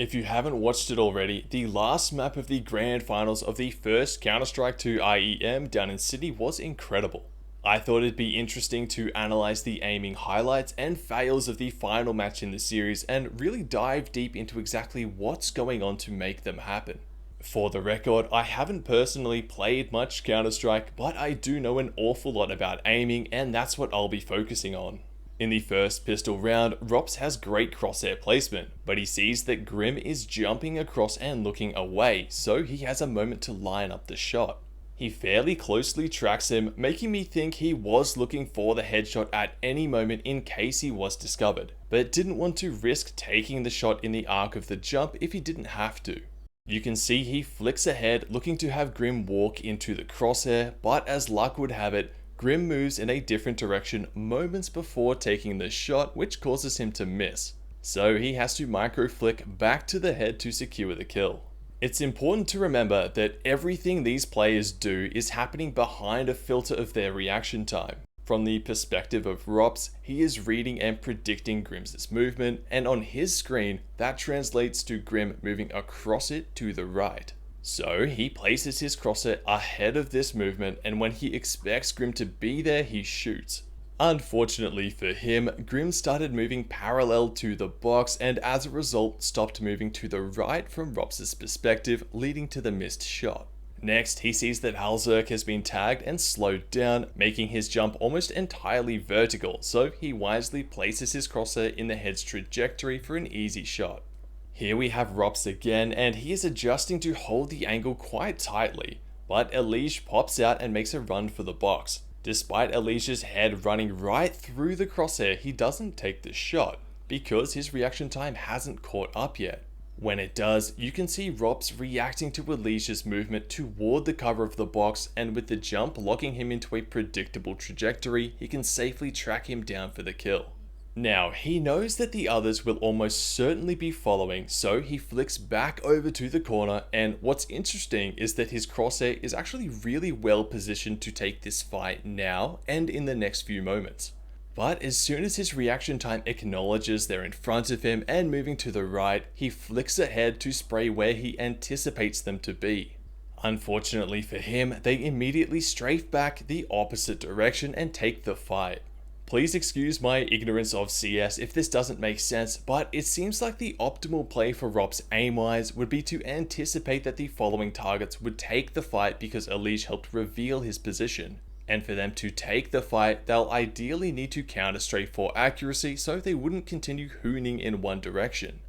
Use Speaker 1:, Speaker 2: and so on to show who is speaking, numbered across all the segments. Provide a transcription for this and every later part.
Speaker 1: If you haven't watched it already, the last map of the grand finals of the first Counter-Strike 2 IEM down in Sydney was incredible. I thought it'd be interesting to analyze the aiming highlights and fails of the final match in the series and really dive deep into exactly what's going on to make them happen. For the record, I haven't personally played much Counter-Strike, but I do know an awful lot about aiming, and that's what I'll be focusing on. In the first pistol round, Rops has great crosshair placement, but he sees that Grim is jumping across and looking away, so he has a moment to line up the shot. He fairly closely tracks him, making me think he was looking for the headshot at any moment in case he was discovered, but didn't want to risk taking the shot in the arc of the jump if he didn't have to. You can see he flicks ahead looking to have Grim walk into the crosshair, but as luck would have it, Grim moves in a different direction moments before taking the shot, which causes him to miss. So he has to micro flick back to the head to secure the kill. It's important to remember that everything these players do is happening behind a filter of their reaction time. From the perspective of Rops, he is reading and predicting Grim's movement, and on his screen, that translates to Grim moving across it to the right. So he places his crosshair ahead of this movement, and when he expects Grim to be there, he shoots. Unfortunately for him, Grim started moving parallel to the box and as a result stopped moving to the right from Rops' perspective, leading to the missed shot. Next, he sees that Halzerk has been tagged and slowed down, making his jump almost entirely vertical, so he wisely places his crosshair in the head's trajectory for an easy shot. Here we have Rops again, and he is adjusting to hold the angle quite tightly, but Elige pops out and makes a run for the box. Despite Elige's head running right through the crosshair, he doesn't take the shot, because his reaction time hasn't caught up yet. When it does, you can see Rops reacting to Elige's movement toward the cover of the box, and with the jump locking him into a predictable trajectory, he can safely track him down for the kill. Now, he knows that the others will almost certainly be following, so he flicks back over to the corner, and what's interesting is that his crosshair is actually really well positioned to take this fight now and in the next few moments. But as soon as his reaction time acknowledges they're in front of him and moving to the right, he flicks ahead to spray where he anticipates them to be. Unfortunately for him, they immediately strafe back the opposite direction and take the fight. Please excuse my ignorance of CS if this doesn't make sense, but it seems like the optimal play for Rops aim-wise would be to anticipate that the following targets would take the fight because Elige helped reveal his position. And for them to take the fight, they'll ideally need to counter-strafe for accuracy so they wouldn't continue hooning in one direction.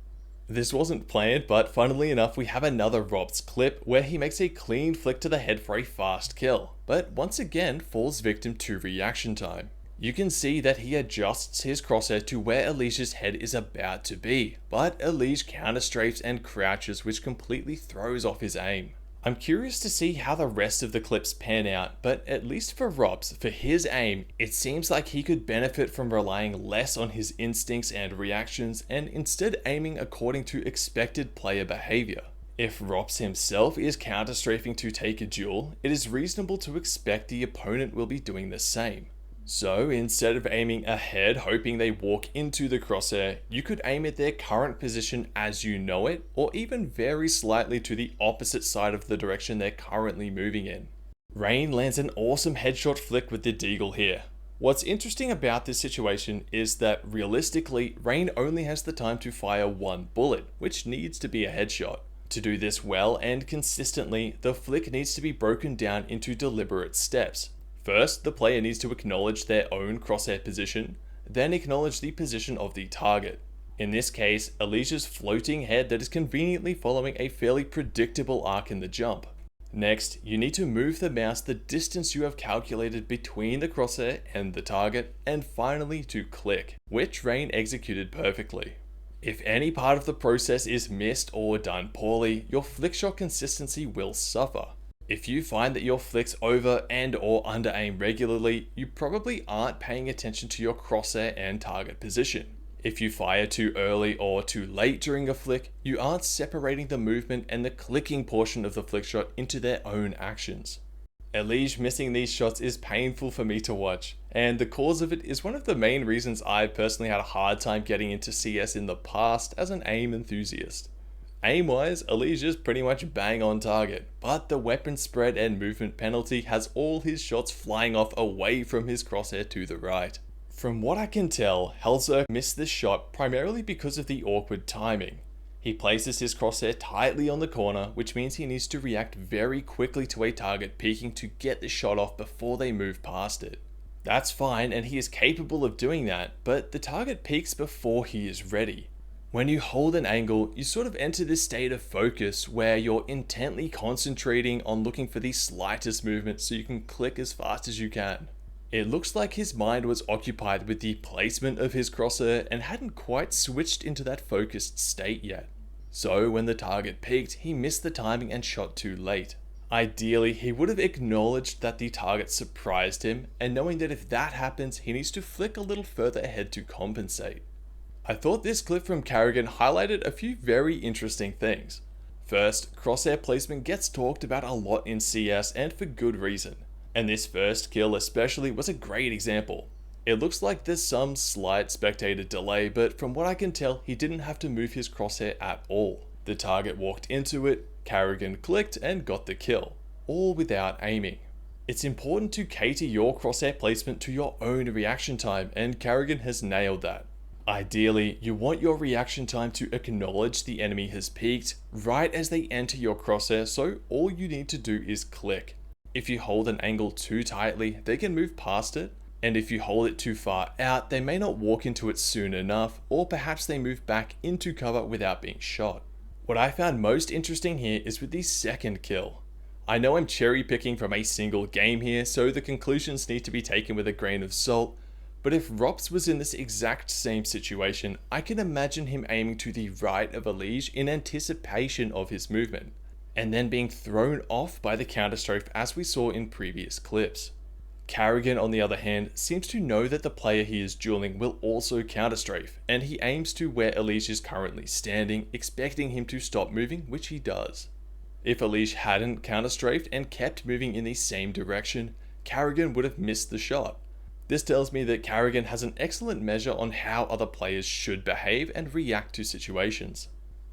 Speaker 1: This wasn't planned, but funnily enough we have another Rops clip where he makes a clean flick to the head for a fast kill, but once again falls victim to reaction time. You can see that he adjusts his crosshair to where Elige's head is about to be, but Elige counter-strafes and crouches, which completely throws off his aim. I'm curious to see how the rest of the clips pan out, but at least for Rops, for his aim, it seems like he could benefit from relying less on his instincts and reactions and instead aiming according to expected player behavior. If Rops himself is counter-strafing to take a duel, it is reasonable to expect the opponent will be doing the same. So instead of aiming ahead hoping they walk into the crosshair, you could aim at their current position as you know it, or even vary slightly to the opposite side of the direction they're currently moving in. Rain lands an awesome headshot flick with the Deagle here. What's interesting about this situation is that realistically, Rain only has the time to fire one bullet, which needs to be a headshot. To do this well and consistently, the flick needs to be broken down into deliberate steps. First, the player needs to acknowledge their own crosshair position, then acknowledge the position of the target. In this case, Elige's floating head that is conveniently following a fairly predictable arc in the jump. Next, you need to move the mouse the distance you have calculated between the crosshair and the target, and finally to click, which Rain executed perfectly. If any part of the process is missed or done poorly, your flickshot consistency will suffer. If you find that your flicks over and or under aim regularly, you probably aren't paying attention to your crosshair and target position. If you fire too early or too late during a flick, you aren't separating the movement and the clicking portion of the flick shot into their own actions. Elige missing these shots is painful for me to watch, and the cause of it is one of the main reasons I've personally had a hard time getting into CS in the past as an aim enthusiast. Aim-wise, Elijah's pretty much bang on target, but the weapon spread and movement penalty has all his shots flying off away from his crosshair to the right. From what I can tell, Hellzerk missed this shot primarily because of the awkward timing. He places his crosshair tightly on the corner, which means he needs to react very quickly to a target peeking to get the shot off before they move past it. That's fine, and he is capable of doing that, but the target peeks before he is ready. When you hold an angle, you sort of enter this state of focus where you're intently concentrating on looking for the slightest movement so you can click as fast as you can. It looks like his mind was occupied with the placement of his crosshair and hadn't quite switched into that focused state yet. So when the target peaked, he missed the timing and shot too late. Ideally, he would have acknowledged that the target surprised him, and knowing that if that happens, he needs to flick a little further ahead to compensate. I thought this clip from Carrigan highlighted a few very interesting things. First, crosshair placement gets talked about a lot in CS, and for good reason. And this first kill especially was a great example. It looks like there's some slight spectator delay, but from what I can tell, he didn't have to move his crosshair at all. The target walked into it, Carrigan clicked and got the kill, all without aiming. It's important to cater your crosshair placement to your own reaction time, and Carrigan has nailed that. Ideally, you want your reaction time to acknowledge the enemy has peaked right as they enter your crosshair, so all you need to do is click. If you hold an angle too tightly, they can move past it, and if you hold it too far out, they may not walk into it soon enough, or perhaps they move back into cover without being shot. What I found most interesting here is with the second kill. I know I'm cherry picking from a single game here, so the conclusions need to be taken with a grain of salt, but if Rops was in this exact same situation, I can imagine him aiming to the right of Elige in anticipation of his movement, and then being thrown off by the counterstrafe as we saw in previous clips. Carrigan, on the other hand, seems to know that the player he is dueling will also counterstrafe, and he aims to where Elige is currently standing, expecting him to stop moving, which he does. If Elige hadn't counterstrafed and kept moving in the same direction, Carrigan would have missed the shot. This tells me that Carrigan has an excellent measure on how other players should behave and react to situations.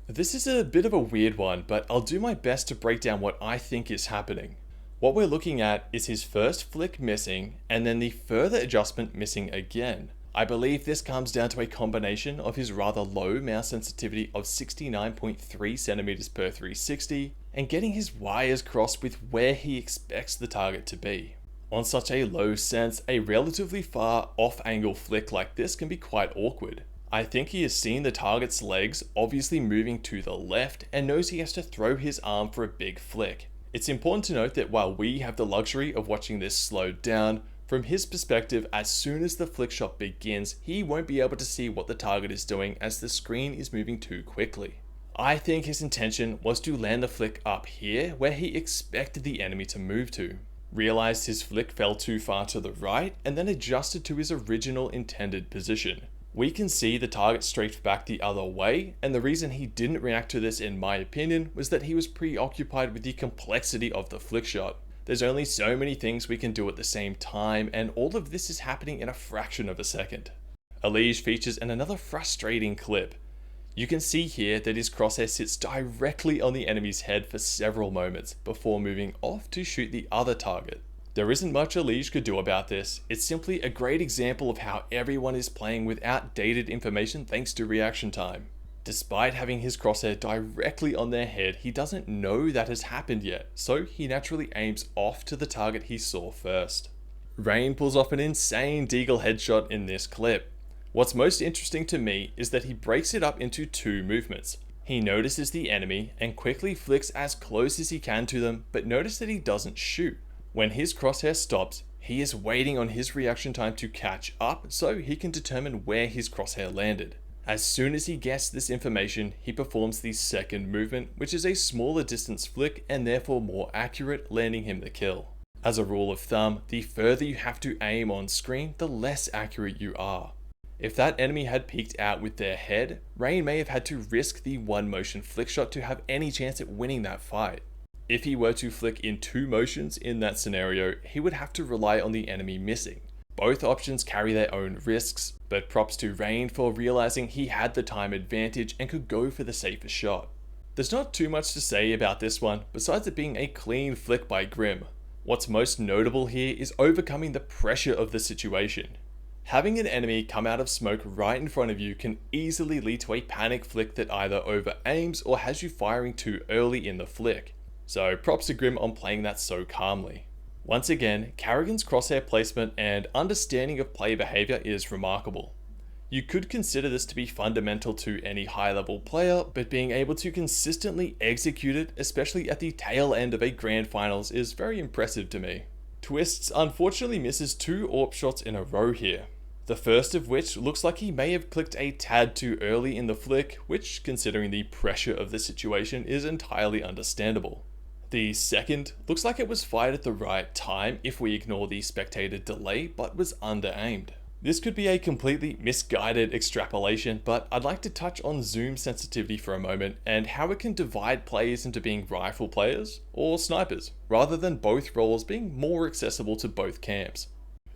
Speaker 1: This is a bit of a weird one, but I'll do my best to break down what I think is happening. What we're looking at is his first flick missing, and then the further adjustment missing again. I believe this comes down to a combination of his rather low mouse sensitivity of 69.3 centimeters per 360, and getting his wires crossed with where he expects the target to be. On such a low sense, a relatively far off angle flick like this can be quite awkward. I think he has seen the target's legs obviously moving to the left and knows he has to throw his arm for a big flick. It's important to note that while we have the luxury of watching this slowed down, from his perspective, as soon as the flick shot begins, he won't be able to see what the target is doing as the screen is moving too quickly. I think his intention was to land the flick up here where he expected the enemy to move to. Realized his flick fell too far to the right, and then adjusted to his original intended position. We can see the target strafed back the other way, and the reason he didn't react to this, in my opinion, was that he was preoccupied with the complexity of the flick shot. There's only so many things we can do at the same time, and all of this is happening in a fraction of a second. Elige features in another frustrating clip. You can see here that his crosshair sits directly on the enemy's head for several moments before moving off to shoot the other target. There isn't much Elige could do about this. It's simply a great example of how everyone is playing with outdated information thanks to reaction time. Despite having his crosshair directly on their head, he doesn't know that has happened yet, so he naturally aims off to the target he saw first. Rain pulls off an insane deagle headshot in this clip. What's most interesting to me is that he breaks it up into two movements. He notices the enemy and quickly flicks as close as he can to them, but notice that he doesn't shoot. When his crosshair stops, he is waiting on his reaction time to catch up so he can determine where his crosshair landed. As soon as he gets this information, he performs the second movement, which is a smaller distance flick and therefore more accurate, landing him the kill. As a rule of thumb, the further you have to aim on screen, the less accurate you are. If that enemy had peeked out with their head, Rain may have had to risk the one motion flick shot to have any chance at winning that fight. If he were to flick in two motions in that scenario, he would have to rely on the enemy missing. Both options carry their own risks, but props to Rain for realizing he had the time advantage and could go for the safer shot. There's not too much to say about this one, besides it being a clean flick by Grim. What's most notable here is overcoming the pressure of the situation. Having an enemy come out of smoke right in front of you can easily lead to a panic flick that either over-aims or has you firing too early in the flick. So props to Grim on playing that so calmly. Once again, Carrigan's crosshair placement and understanding of play behavior is remarkable. You could consider this to be fundamental to any high-level player, but being able to consistently execute it, especially at the tail end of a grand finals, is very impressive to me. Twists unfortunately misses 2 AWP shots in a row here. The first of which looks like he may have clicked a tad too early in the flick, which, considering the pressure of the situation, is entirely understandable. The second looks like it was fired at the right time if we ignore the spectator delay, but was under-aimed. This could be a completely misguided extrapolation, but I'd like to touch on zoom sensitivity for a moment and how it can divide players into being rifle players or snipers, rather than both roles being more accessible to both camps.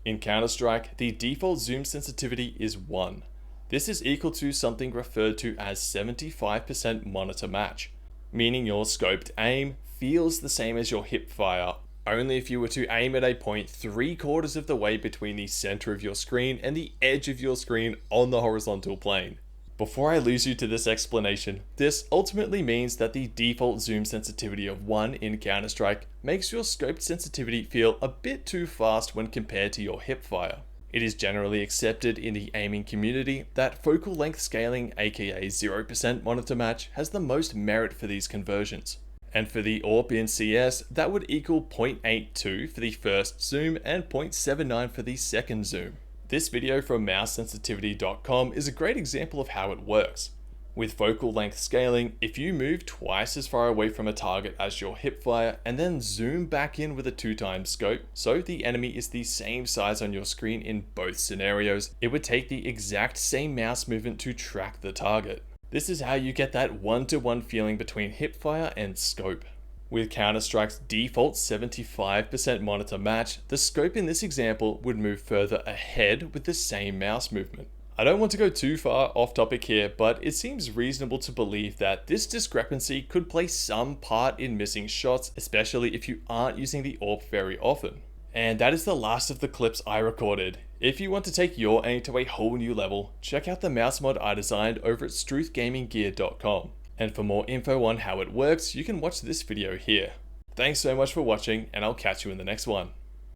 Speaker 1: In Counter-Strike, the default zoom sensitivity is 1. This is equal to something referred to as 75% monitor match, meaning your scoped aim feels the same as your hip fire, only if you were to aim at a point 3/4 of the way between the center of your screen and the edge of your screen on the horizontal plane. Before I lose you to this explanation, this ultimately means that the default zoom sensitivity of 1 in Counter-Strike makes your scoped sensitivity feel a bit too fast when compared to your hip fire. It is generally accepted in the aiming community that focal length scaling, aka 0% monitor match, has the most merit for these conversions. And for the AWP in CS, that would equal 0.82 for the first zoom and 0.79 for the second zoom. This video from mousesensitivity.com is a great example of how it works. With focal length scaling, if you move twice as far away from a target as your hipfire and then zoom back in with a 2x scope, so the enemy is the same size on your screen in both scenarios, it would take the exact same mouse movement to track the target. This is how you get that one-to-one feeling between hipfire and scope. With Counter-Strike's default 75% monitor match, the scope in this example would move further ahead with the same mouse movement. I don't want to go too far off topic here, but it seems reasonable to believe that this discrepancy could play some part in missing shots, especially if you aren't using the AWP very often. And that is the last of the clips I recorded. If you want to take your aim to a whole new level, check out the mouse mod I designed over at struthgaminggear.com. And for more info on how it works, you can watch this video here. Thanks so much for watching, and I'll catch you in the next one.